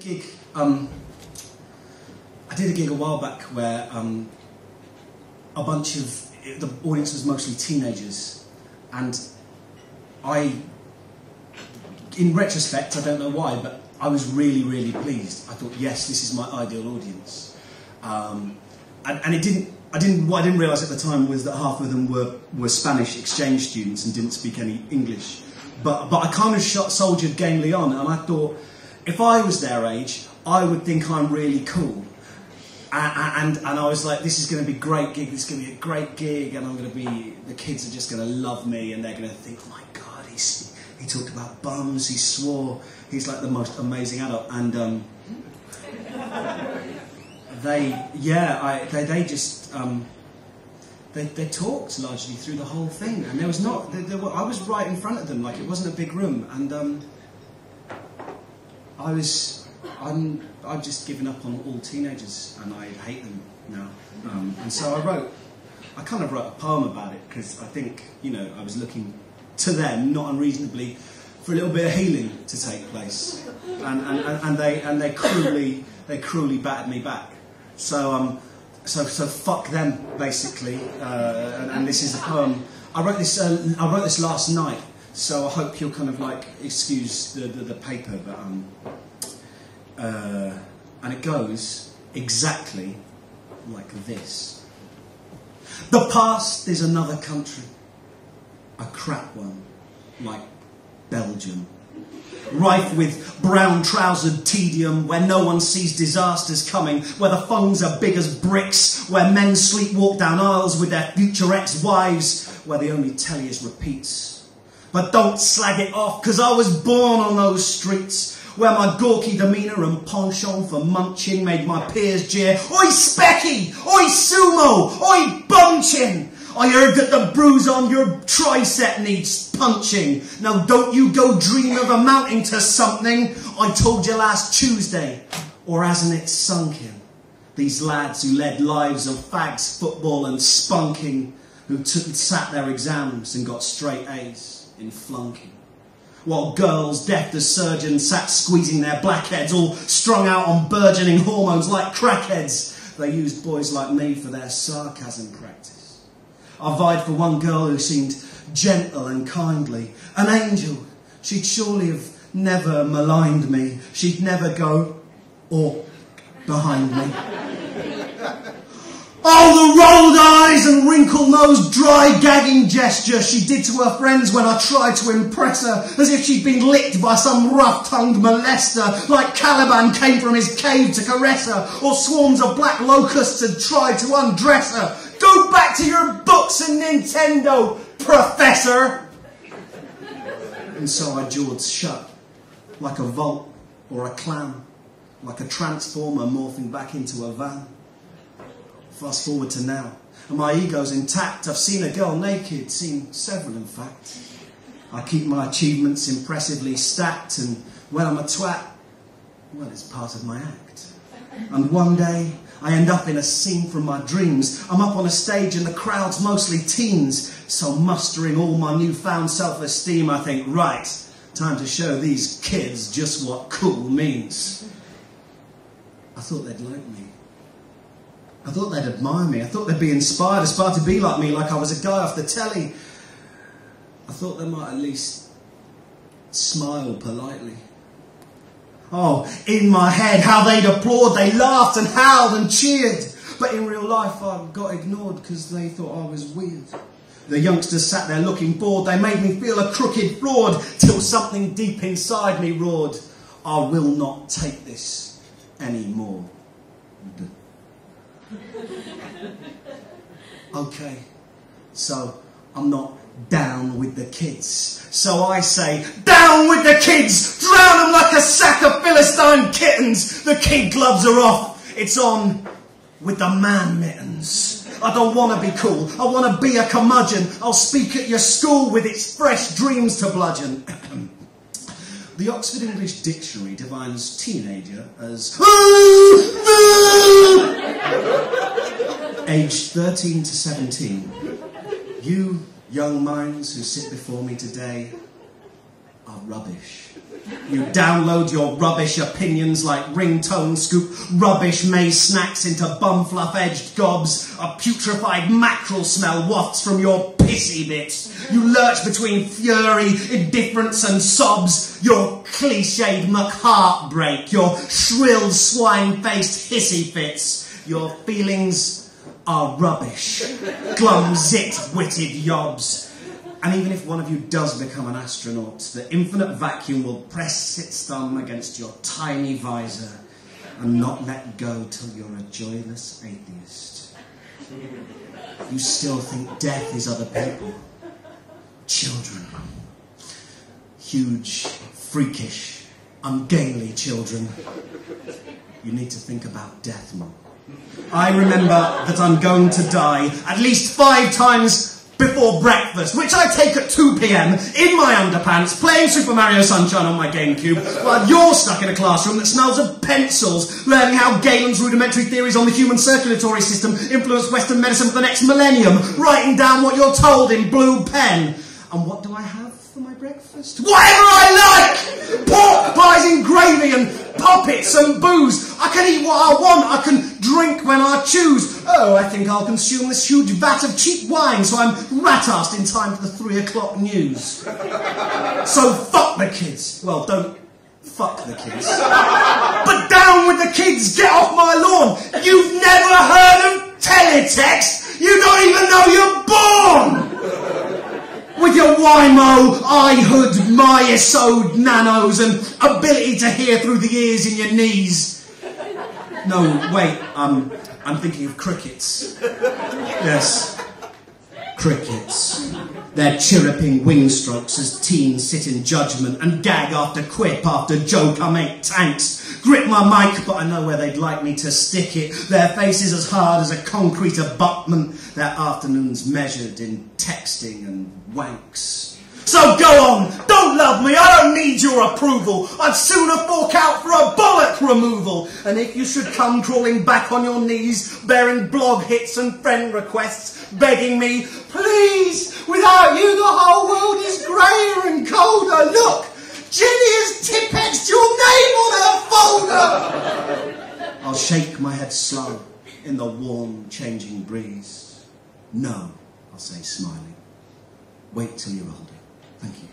gig. I did a gig a while back where a bunch of the audience was mostly teenagers, and in retrospect, I don't know why, but I was really, really pleased. I thought, yes, this is my ideal audience, and it didn't. What I didn't realise at the time was that half of them were Spanish exchange students and didn't speak any English. But I kind of soldiered gamely on, and I thought, if I was their age, I would think I'm really cool. And I was like, this is going to be a great gig, this is going to be a great gig, and the kids are just going to love me, and they're going to think, oh my God, he talked about bums, he swore, he's like the most amazing adult. And they talked largely through the whole thing, and there was not. I was right in front of them, like it wasn't a big room, and I've just given up on all teenagers, and I hate them now. And so I kind of wrote a poem about it, because I think, I was looking to them, not unreasonably, for a little bit of healing to take place, and they cruelly battered me back. So fuck them, basically. And this is a poem. I wrote this last night, so I hope you'll kind of like excuse the paper, but and it goes exactly like this. The past is another country, a crap one, like Belgium. Rife with brown-trousered tedium, where no one sees disasters coming, where the phones are big as bricks, where men sleepwalk down aisles with their future ex-wives, where the only telly is repeats. But don't slag it off, 'cause I was born on those streets, where my gawky demeanour and penchant for munching made my peers jeer, "Oi specky! Oi sumo! Oi bunchin!" I heard that the bruise on your tricep needs punching. Now don't you go dream of amounting to something. I told you last Tuesday, or hasn't it sunk in? These lads who led lives of fags, football and spunking, who sat their exams and got straight A's in flunking. While girls, deaf as surgeons, sat squeezing their blackheads, all strung out on burgeoning hormones like crackheads. They used boys like me for their sarcasm practice. I vied for one girl who seemed gentle and kindly, an angel. She'd surely have never maligned me. She'd never go or behind me. Oh, the rolled eyes and wrinkled nose, dry gagging gesture she did to her friends when I tried to impress her, as if she'd been licked by some rough-tongued molester, like Caliban came from his cave to caress her, or swarms of black locusts had tried to undress her. Go back to your books and Nintendo, Professor! And so I jawed shut, like a Volt or a clam, like a transformer morphing back into a van. Fast forward to now, and my ego's intact. I've seen a girl naked, seen several in fact. I keep my achievements impressively stacked, and when I'm a twat, well, it's part of my act. And one day, I end up in a scene from my dreams. I'm up on a stage and the crowd's mostly teens. So mustering all my newfound self-esteem, I think, right, time to show these kids just what cool means. I thought they'd like me. I thought they'd admire me. I thought they'd be inspired, aspire to be like me, like I was a guy off the telly. I thought they might at least smile politely. Oh, in my head, how they'd applaud, they laughed and howled and cheered. But in real life, I got ignored because they thought I was weird. The youngsters sat there looking bored. They made me feel a crooked fraud, till something deep inside me roared, I will not take this anymore. Okay, so I'm not down with the kids. So I say, down with the kids! Drown them like a sack of Philistine kittens! The kid gloves are off. It's on with the man mittens. I don't want to be cool. I want to be a curmudgeon. I'll speak at your school with its fresh dreams to bludgeon. The Oxford English Dictionary defines teenager as aged 13 to 17. You young minds who sit before me today are rubbish. You download your rubbish opinions like ringtone scoop rubbish maize snacks into bum-fluff-edged gobs. A putrefied mackerel smell wafts from your pissy bits. You lurch between fury, indifference and sobs. Your cliched McHeartbreak, your shrill swine-faced hissy fits. Your feelings are rubbish, glum zit-witted yobs. And even if one of you does become an astronaut, the infinite vacuum will press its thumb against your tiny visor and not let go till you're a joyless atheist. You still think death is other people. Children. Huge, freakish, ungainly children. You need to think about death more. I remember that I'm going to die at least 5 times before breakfast, which I take at 2 p.m. in my underpants, playing Super Mario Sunshine on my GameCube, while you're stuck in a classroom that smells of pencils, learning how Galen's rudimentary theories on the human circulatory system influence Western medicine for the next millennium, writing down what you're told in blue pen. And what do I have for my breakfast? Whatever I like! Pork pies in gravy and puppets and booze. I can eat what I want. I can drink when I choose. Oh, I think I'll consume this huge vat of cheap wine so I'm rat-assed in time for the 3 o'clock news. So fuck the kids. Well, don't fuck the kids. But down with the kids. Get off my lawn. You've never heard of teletext. You don't even know you're born. With your Waymo, iHood, myisode nanos and ability to hear through the ears in your knees. No, wait, I'm thinking of crickets. Yes, crickets. Their chirruping wing strokes as teens sit in judgment and gag after quip after joke I make tanks. Grip my mic, but I know where they'd like me to stick it. Their faces as hard as a concrete abutment. Their afternoons measured in texting and wanks. So go on, don't love me, I don't need your approval. I'd sooner fork out for a bollock removal. And if you should come crawling back on your knees, bearing blog hits and friend requests, begging me, please, without you the whole world is greyer and colder. Look, Jenny has tippexed your name on her folder. I'll shake my head slow in the warm, changing breeze. No, I'll say, smiling. Wait till you're older. Thank you.